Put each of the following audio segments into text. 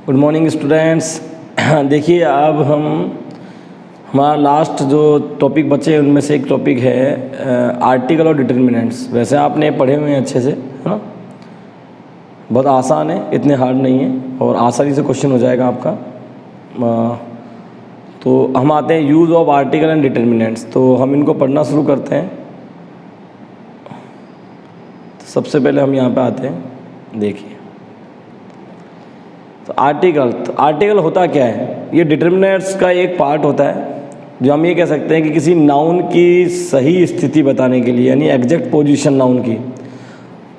Good morning students. देखिए अब हमारा लास्ट जो टॉपिक बचे उनमें से एक टॉपिक है आर्टिकल और डिटर्मिनेंट्स। वैसे आपने पढ़े हुए हैं अच्छे से, है ना। बहुत आसान है, इतने हार्ड नहीं है और आसानी से क्वेश्चन हो जाएगा आपका। तो हम आते हैं use of article and determinants. तो हम इनको पढ़ना शुरू करते हैं। तो सबसे पहले हम यहाँ पे आते हैं, देखिए तो आर्टिकल होता क्या है। ये डिटर्मिनेंट्स का एक पार्ट होता है जो हम ये कह सकते हैं कि किसी नाउन की सही स्थिति बताने के लिए, यानी एग्जैक्ट पोजीशन नाउन की,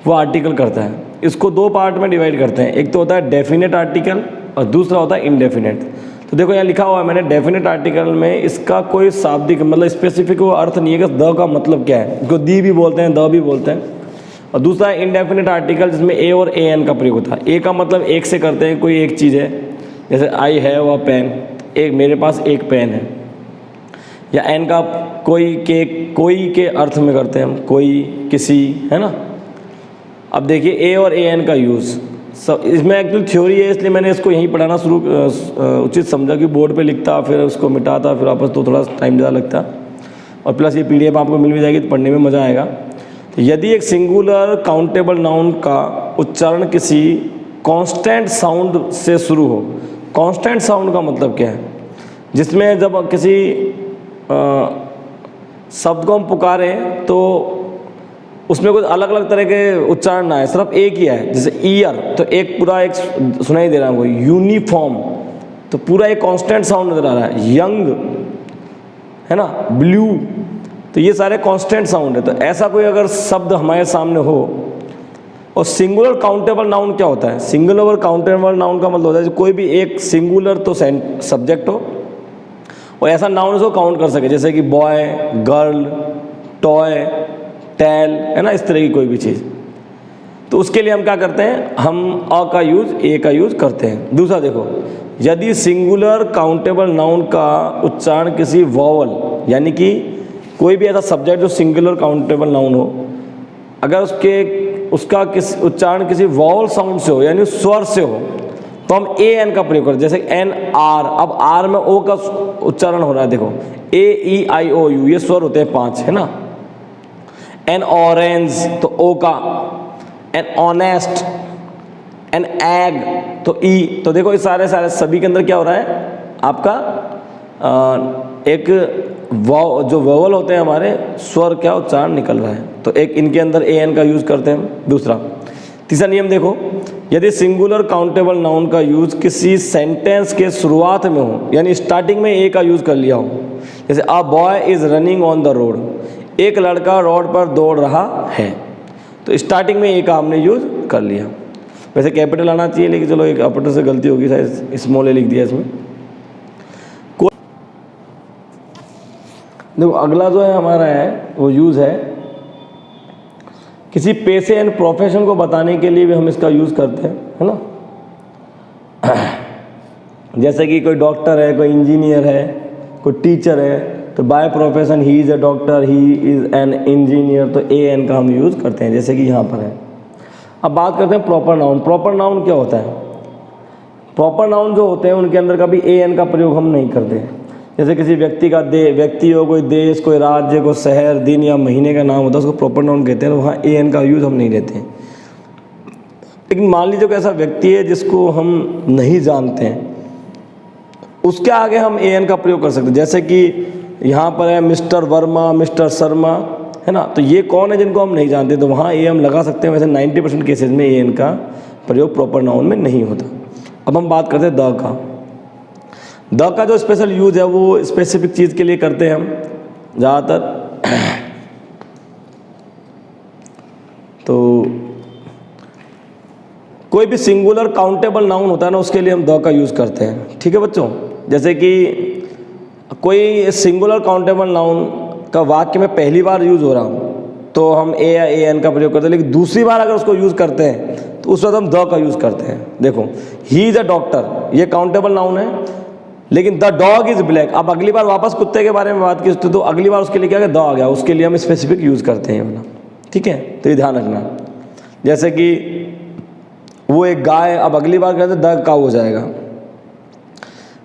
वो आर्टिकल करता है। इसको दो पार्ट में डिवाइड करते हैं। एक तो होता है डेफिनेट आर्टिकल और दूसरा होता है इनडेफिनेट। तो देखो यहाँ लिखा हुआ है मैंने, डेफिनेट आर्टिकल में इसका कोई शाब्दिक मतलब स्पेसिफिक वो अर्थ नहीं है कि द का मतलब क्या है। इसको दी भी बोलते हैं, द भी बोलते हैं। और दूसरा है इनडेफिनेट आर्टिकल, जिसमें ए और ए एन का प्रयोग होता है। ए का मतलब एक से करते हैं, कोई एक चीज़ है, जैसे आई हैव अ पेन, एक मेरे पास एक पेन है। या एन का कोई के अर्थ में करते हैं हम, कोई, किसी, है ना। अब देखिए ए और ए एन का यूज़ सब इसमें एक्चुअल थ्योरी है, इसलिए मैंने इसको यहीं पढ़ाना उचित समझा कि बोर्ड पे लिखता फिर उसको मिटाता फिर वापस तो थोड़ा टाइम ज़्यादा लगता। और प्लस ये PDF आपको मिल भी जाएगी तो पढ़ने में मज़ा आएगा। यदि एक सिंगुलर काउंटेबल नाउन का उच्चारण किसी कांस्टेंट साउंड से शुरू हो। कांस्टेंट साउंड का मतलब क्या है, जिसमें जब किसी शब्द को हम पुकारें तो उसमें कुछ अलग अलग तरह के उच्चारण ना है, सिर्फ एक ही है। जैसे ईयर, तो एक पूरा एक सुनाई दे रहा है, कोई यूनिफॉर्म तो पूरा एक कांस्टेंट साउंड नजर आ रहा है। यंग, है ना, ब्लू, तो ये सारे कांस्टेंट साउंड है। तो ऐसा कोई अगर शब्द हमारे सामने हो। और सिंगुलर काउंटेबल नाउन क्या होता है? सिंगुलर और काउंटेबल नाउन का मतलब होता है कोई भी एक सिंगुलर तो सब्जेक्ट हो और ऐसा नाउन उसको काउंट कर सके, जैसे कि बॉय, गर्ल, टॉय, टेल, है ना, इस तरह की कोई भी चीज़। तो उसके लिए हम क्या करते हैं, हम अ का यूज़, ए का यूज़ करते हैं। दूसरा देखो, यदि सिंगुलर काउंटेबल नाउन का उच्चारण किसी वॉवल, यानी कि कोई भी ऐसा सब्जेक्ट जो सिंगुलर काउंटेबल नाउन हो, अगर उसका उच्चारण किसी वॉवल साउंड से हो, यानी स्वर से हो, तो हम ए एन का प्रयोग करते हैं। जैसे एन आर, अब आर में ओ का उच्चारण हो रहा है, देखो ए ई आई ओ यू, ये स्वर होते हैं 5, है ना। एन ऑरेंज तो ओ का, एन ऑनेस्ट, एन एग तो ई। तो देखो ये सारे सभी के अंदर क्या हो रहा है आपका एक जो वोवल होते हैं हमारे, स्वर क्या उच्चारण निकल रहा है। तो एक इनके अंदर ए एन का यूज़ करते हैं हम। तीसरा नियम देखो, यदि सिंगुलर काउंटेबल नाउन का यूज़ किसी सेंटेंस के शुरुआत में हो, यानी स्टार्टिंग में ए का यूज़ कर लिया हो, जैसे a boy is running on the road, एक लड़का रोड पर दौड़ रहा है, तो स्टार्टिंग में ए का हमने यूज़ कर लिया। वैसे कैपिटल आना चाहिए, लेकिन चलो एक अपटर से गलती होगी, शायद स्मॉल ए लिख दिया इसमें। देखो अगला जो है हमारा है वो यूज़ है किसी पेशे एंड प्रोफेशन को बताने के लिए भी हम इसका यूज़ करते हैं, है ना। जैसे कि कोई डॉक्टर है, कोई इंजीनियर है, कोई टीचर है, तो by profession he is a doctor, he is an engineer, तो ए एन का हम यूज़ करते हैं, जैसे कि यहाँ पर है। अब बात करते हैं प्रॉपर नाउन। प्रॉपर नाउन क्या होता है? प्रॉपर नाउन जो होते हैं उनके अंदर कभी ए एन का प्रयोग हम नहीं करते हैं। जैसे किसी व्यक्ति का व्यक्ति हो, कोई देश, कोई राज्य, कोई शहर, दिन या महीने का नाम होता है, उसको प्रॉपर नाउन कहते हैं, तो वहाँ ए एन का यूज़ हम नहीं लेते हैं। लेकिन मान लीजिए कोई ऐसा व्यक्ति है जिसको हम नहीं जानते हैं, उसके आगे हम ए एन का प्रयोग कर सकते हैं। जैसे कि यहाँ पर है मिस्टर वर्मा, मिस्टर शर्मा, है ना, तो ये कौन है जिनको हम नहीं जानते, तो वहाँ ए हम लगा सकते हैं। वैसे 90% केसेज में ए एन का प्रयोग प्रॉपर नाउन में नहीं होता। अब हम बात करते हैं द का। द का जो स्पेशल यूज है वो स्पेसिफिक चीज़ के लिए करते हैं हम ज़्यादातर। तो कोई भी सिंगुलर काउंटेबल नाउन होता है ना, उसके लिए हम द का यूज़ करते हैं। ठीक है बच्चों, जैसे कि कोई सिंगुलर काउंटेबल नाउन का वाक्य में पहली बार यूज़ हो रहा हूँ तो हम ए या ए एन का प्रयोग करते हैं, लेकिन दूसरी बार अगर उसको यूज़ करते हैं तो उस वक्त हम द का यूज़ करते हैं। देखो ही इज़ अ डॉक्टर, ये काउंटेबल नाउन है, लेकिन द डॉग इज़ ब्लैक। अब अगली बार वापस कुत्ते के बारे में बात की तो अगली बार उसके लिए क्या द आ गया, उसके लिए हम स्पेसिफिक यूज़ करते हैं वाला। ठीक है, तो ये ध्यान रखना। जैसे कि वो एक गाय, अब अगली बार कहते द काऊ हो जाएगा।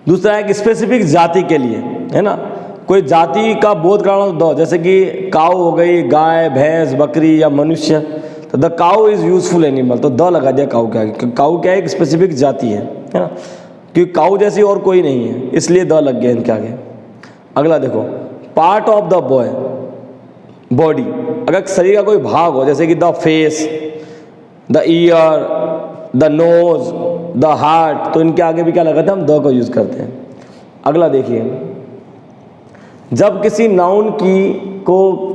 दूसरा है कि स्पेसिफिक जाति के लिए, है ना, कोई जाति का बोध कराना तो द, जैसे कि काऊ हो गई, गाय, भैंस, बकरी या मनुष्य, तो the cow is useful animal, तो द लगा दिया काऊ के आगे। काऊ क्या है, एक स्पेसिफिक जाति है ना, क्योंकि काऊ जैसी और कोई नहीं है, इसलिए द लग गया इनके आगे। अगला देखो, part of the boy, body, अगर शरीर का कोई भाग हो, जैसे कि the face, the year, the nose, the heart, तो इनके आगे भी क्या लगाते हैं, हम द को यूज़ करते हैं। अगला देखिए, जब किसी नाउन को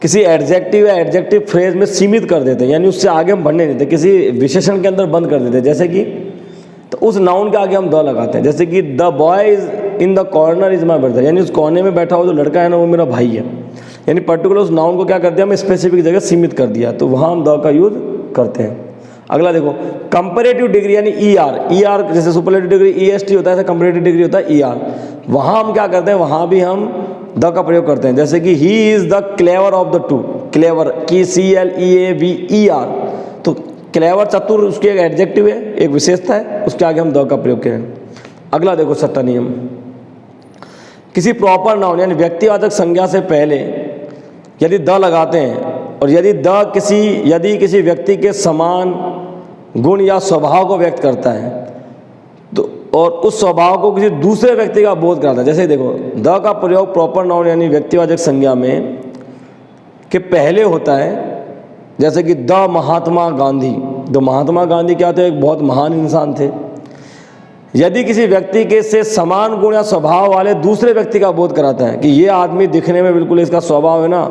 किसी एडजेक्टिव या एडजेक्टिव फ्रेज में सीमित कर देते हैं, यानी उससे आगे हम बढ़ने नहीं देते, किसी विशेषण के अंदर बंद कर देते हैं, जैसे कि, तो उस नाउन के आगे हम द लगाते हैं। जैसे कि the boy is in the corner is my brother, यानी उस कोने में बैठा हुआ जो लड़का है ना, वो मेरा भाई है। यानी पर्टिकुलर उस नाउन को क्या कर दिया, हमें स्पेसिफिक जगह सीमित कर दिया, तो वहाँ हम द का यूज करते हैं। अगला देखो, कंपैरेटिव डिग्री, यानी ईआर, जैसे सुपरलेटिव डिग्री ईएसटी होता है, ऐसे कंपैरेटिव डिग्री होता है ईआर। वहाँ हम क्या करते हैं, वहाँ भी हम द का प्रयोग करते हैं। जैसे कि he is the clever of the two, clever की CLEAVER, तो क्लेवर, चतुर, उसकी एक एडजेक्टिव है, एक विशेषता है, उसके आगे हम द का प्रयोग करें। अगला देखो, छठा नियम, किसी प्रॉपर नाउन यानी व्यक्तिवाचक संज्ञा से पहले यदि द लगाते हैं और यदि किसी व्यक्ति के समान गुण या स्वभाव को व्यक्त करता है, तो और उस स्वभाव को किसी दूसरे व्यक्ति का बोध कराता है। जैसे देखो, द का प्रयोग प्रॉपर नाउन यानी व्यक्तिवाचक संज्ञा में के पहले होता है, जैसे कि द महात्मा गांधी। द महात्मा गांधी क्या थे, एक बहुत महान इंसान थे। यदि किसी व्यक्ति के से समान गुण या स्वभाव वाले दूसरे व्यक्ति का बोध कराता है कि ये आदमी दिखने में बिल्कुल, इसका स्वभाव है ना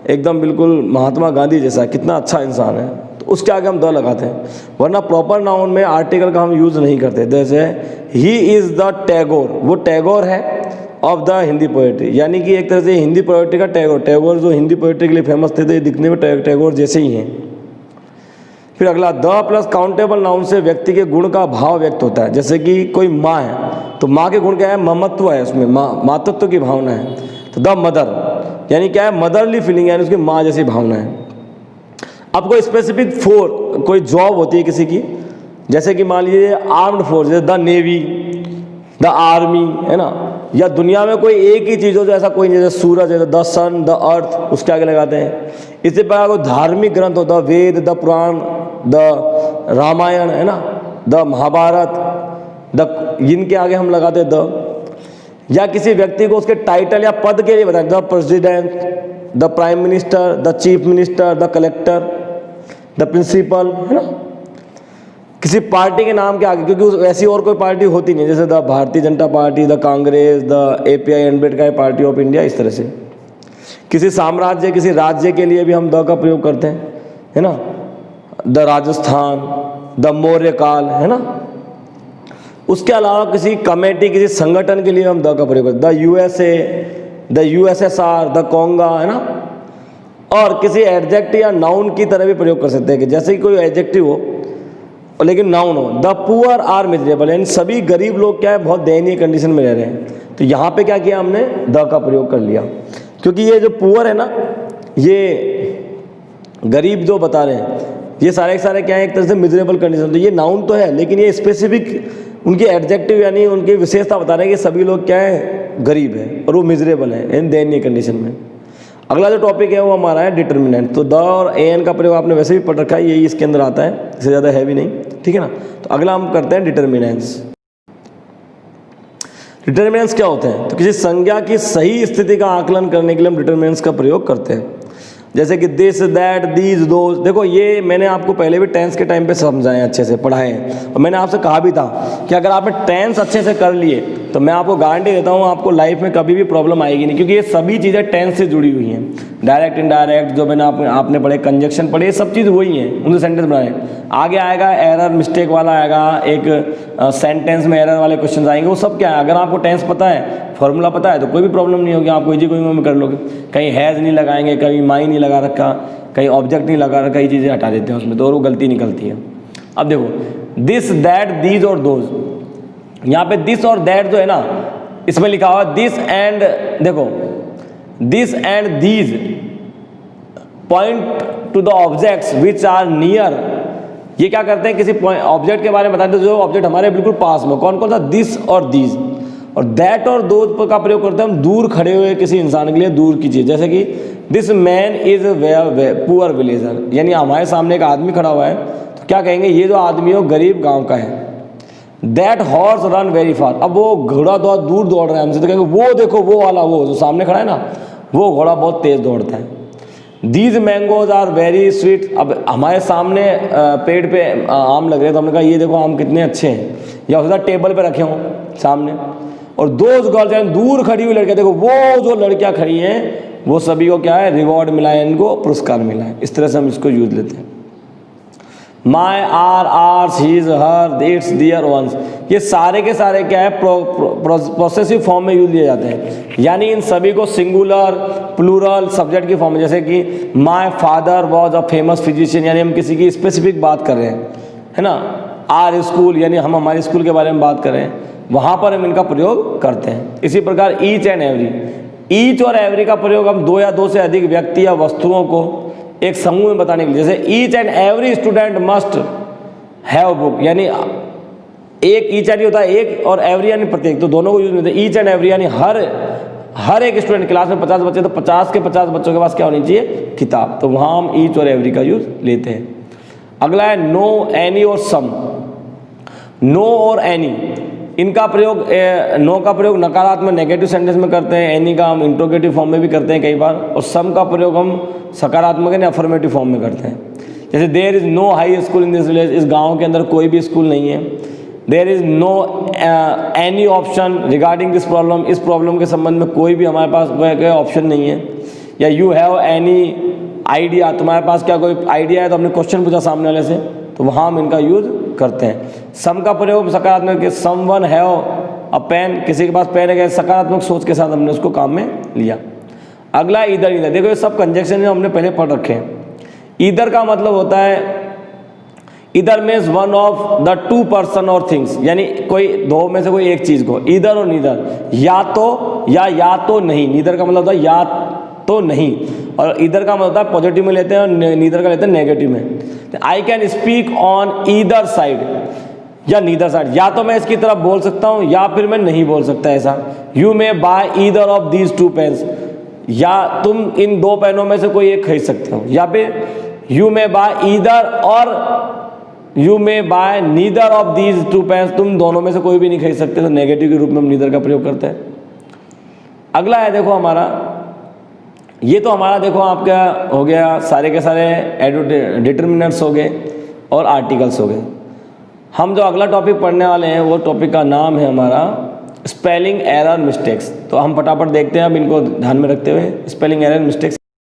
एकदम बिल्कुल महात्मा गांधी जैसा, कितना अच्छा इंसान है, तो उसके आगे हम द लगाते हैं। वरना प्रॉपर नाउन में आर्टिकल का हम यूज़ नहीं करते। जैसे ही इज़ द टैगोर, वो टैगोर है ऑफ द हिंदी पोएट्री, यानी कि एक तरह से हिंदी पोएट्री का टैगोर जो हिंदी पोएट्री के लिए फेमस थे, तो ये दिखने में टैगोर जैसे ही हैं। फिर अगला, द प्लस काउंटेबल नाउन से व्यक्ति के गुण का भाव व्यक्त होता है। जैसे कि कोई माँ है, तो माँ के गुण क्या है, ममत्व है, उसमें मातृत्व की भावना है। तो द मदर यानी क्या है, मदरली फीलिंग, यानी उसकी माँ जैसी भावना है। अब कोई स्पेसिफिक कोई जॉब होती है किसी की, जैसे कि मान लीजिए आर्म्ड फोर्स, जैसे द नेवी, द आर्मी, है ना, या दुनिया में कोई एक ही चीज़ हो, जैसा कोई नहीं, जैसे सूरज है, द सन, द अर्थ, उसके आगे लगाते हैं। इससे पहले कोई धार्मिक ग्रंथ हो, the Veda, the Purana, the Ramayana, है ना, द महाभारत, इनके आगे हम लगाते हैं द। या किसी व्यक्ति को उसके टाइटल या पद के लिए बताएं, the president, the prime minister, the chief minister, the collector, the principal, है ना। किसी पार्टी के नाम के आगे, क्योंकि ऐसी और कोई पार्टी होती नहीं, जैसे the Bharatiya Janata party, the Congress, the API Ambedkar party of India, इस तरह से। किसी साम्राज्य, किसी राज्य के लिए भी हम द का प्रयोग करते हैं, है ना, द राजस्थान, द मौर्य काल, है ना। उसके अलावा किसी कमेटी, किसी संगठन के लिए हम द का प्रयोग करते हैं, the USA, the USSR, the Congo, है ना। और किसी एडजेक्टिव या नाउन की तरह भी प्रयोग कर सकते हैं, कि जैसे कि कोई एडजेक्टिव हो लेकिन नाउन हो, द पुअर आर मिजरेबल, यानी सभी गरीब लोग क्या है, बहुत दयनीय कंडीशन में रह रहे हैं। तो यहाँ पे क्या किया हमने, द का प्रयोग कर लिया, क्योंकि ये जो पुअर है ना, ये गरीब जो बता रहे हैं, ये सारे के सारे क्या है, एक तरह से मिजरेबल कंडीशन। तो ये नाउन तो है, लेकिन ये स्पेसिफिक उनकी एडजेक्टिव यानी उनकी विशेषता बता रहे हैं कि सभी लोग क्या है, गरीब है और वो मिजरेबल है, इन दयनीय कंडीशन में। अगला जो टॉपिक है वो हमारा है डिटर्मिनेंट। तो द और an का प्रयोग आपने वैसे भी पढ़ रखा है, यही इसके अंदर आता है, इससे ज़्यादा है भी नहीं, ठीक है ना। तो अगला हम करते हैं डिटर्मिनेंट्स। डिटर्मिनेंट्स क्या होते हैं, तो किसी संज्ञा की सही स्थिति का आकलन करने के लिए हम डिटर्मिनेंट्स का प्रयोग करते हैं। जैसे कि दिस, दैट, दीज, दोज। देखो ये मैंने आपको पहले भी टेंस के टाइम पे समझाए, अच्छे से पढ़ाए हैं, और मैंने आपसे कहा भी था कि अगर आपने टेंस अच्छे से कर लिए तो मैं आपको गारंटी देता हूँ आपको लाइफ में कभी भी प्रॉब्लम आएगी नहीं, क्योंकि ये सभी चीज़ें टेंस से जुड़ी हुई हैं। डायरेक्ट, इनडायरेक्ट, जो मैंने आपने पढ़े, कंजक्शन पढ़े, ये सब चीज़ वही हैं, उनसे सेंटेंस बनाए। आगे आएगा एरर, मिस्टेक वाला आएगा, एक सेंटेंस में एरर वाले क्वेश्चन आएंगे, वो सब क्या है, अगर आपको टेंस पता है, फॉर्मूला पता है, तो कोई भी प्रॉब्लम नहीं होगी, आप कोई में कर लोगे। कहीं हैज़ नहीं लगाएंगे, कहीं माई नहीं लगा रखा, कहीं ऑब्जेक्ट नहीं लगा रखा, कई चीज़ें हटा देते हैं उसमें, तो और वो गलती निकलती है। अब देखो दिस, दैट, दीज और दोज, यहाँ पे दिस और दैट जो है ना, इसमें लिखा हुआ दिस एंड, देखो this and these point to the objects which are near ये क्या करते हैं, किसी ऑब्जेक्ट के बारे में बताते हैं जो ऑब्जेक्ट हमारे बिल्कुल पास में, कौन कौन सा, दिस और दीज, और दैट और दोज का प्रयोग करते हैं हम दूर खड़े हुए किसी इंसान के लिए, दूर की चीज़, जैसे कि this man is poor villager, यानी हमारे सामने एक आदमी खड़ा हुआ है तो क्या कहेंगे, ये जो आदमी है वो गरीब गांव का है। That horse run very fast, अब वो घोड़ा दूर दौड़ रहा है हमसे, तो कहेंगे वो देखो वो वाला, वो जो सामने खड़ा है ना, वो घोड़ा बहुत तेज दौड़ता है। These mangoes are very sweet, अब हमारे सामने पेड़ पे आम लग रहे हैं तो हमने कहा ये देखो आम कितने अच्छे हैं, या उसका टेबल पे रखे हों सामने। और दोज गर्ल्स, दूर खड़ी हुई लड़कियां, देखो वो जो लड़कियां खड़ी हैं वो सभी को क्या है, रिवॉर्ड मिला है, इनको पुरस्कार मिला है। इस तरह से हम इसको यूज लेते हैं। My, our, ours, his, her, its, their, one's, ये सारे के सारे क्या है, प्रोसेसिव फॉर्म में यूज लिए जाते हैं, यानी इन सभी को सिंगुलर, प्लूरल, सब्जेक्ट की फॉर्म में, जैसे कि my father was a famous physician, यानी हम किसी की स्पेसिफिक बात कर रहे हैं, है ना। आर स्कूल, यानी हम हमारे स्कूल के बारे में बात कर रहे हैं, वहाँ पर हम इनका प्रयोग करते हैं। इसी प्रकार ईच एंड एवरी, ईच और एवरी का प्रयोग हम दो या दो से अधिक व्यक्ति या वस्तुओं को एक समूह में बताने के लिए, जैसे each and every student must have book, यानी एक ईच यानी होता है एक और एवरी यानी प्रत्येक, तो दोनों को यूज होता है। ईच एंड एवरी यानी हर एक स्टूडेंट, क्लास में 50 बच्चे तो 50 के 50 बच्चों के पास क्या होनी चाहिए, किताब, तो वहाँ हम ईच और एवरी का यूज लेते हैं। अगला है नो, एनी और सम। नो और एनी, इनका प्रयोग, नो का प्रयोग नकारात्मक नेगेटिव सेंटेंस में करते हैं, एनी का हम इंट्रोगेटिव फॉर्म में भी करते हैं कई बार, और सम का प्रयोग हम सकारात्मक यानी अफर्मेटिव फॉर्म में करते हैं। जैसे there is no high school in this village, इस गांव के अंदर कोई भी स्कूल नहीं है। There is no any option regarding this problem, इस प्रॉब्लम के संबंध में कोई भी हमारे पास कोई ऑप्शन नहीं है। या यू हैव एनी आइडिया, तुम्हारे पास क्या कोई आइडिया है, तो हमने क्वेश्चन पूछा सामने वाले से, तो वहाँ हम इनका यूज करते हैं। सम का प्रयोग सकारात्मक, के समवन हैव अ पेन, किसी के पास पेन है, सकारात्मक सोच के साथ हमने उसको काम में लिया। अगला इधर, इधर देखो ये सब कंजक्शन हमने पहले पढ़ रखे हैं। इधर का मतलब होता है, इधर means one of the two person और थिंग्स, यानी कोई दो में से कोई एक चीज को, इधर और नीदर, या तो नहीं। नीदर का मतलब होता है या तो नहीं, और इधर का मतलब होता है पॉजिटिव में लेते हैं और नीदर का लेते हैं नेगेटिव में। I can speak on either side या नीदर साइड, या तो मैं इसकी तरफ बोल सकता हूँ या फिर मैं नहीं बोल सकता ऐसा। You may buy either of these two pens, या तुम इन दो पेनों में से कोई एक खरीद सकते हो, या फिर यू मे बाय ईदर और you may buy neither of these two pens, तुम दोनों में से कोई भी नहीं खरीद सकते, तो नेगेटिव के रूप में हम नीदर का प्रयोग करते हैं। अगला है देखो हमारा, ये तो हमारा देखो आपका हो गया सारे के सारे डिटर्मिनेंट्स हो गए और आर्टिकल्स हो गए। हम जो अगला टॉपिक पढ़ने वाले हैं वो टॉपिक का नाम है हमारा स्पेलिंग एरर मिस्टेक्स। तो हम फटाफट देखते हैं अब इनको ध्यान में रखते हुए स्पेलिंग एरर मिस्टेक्स।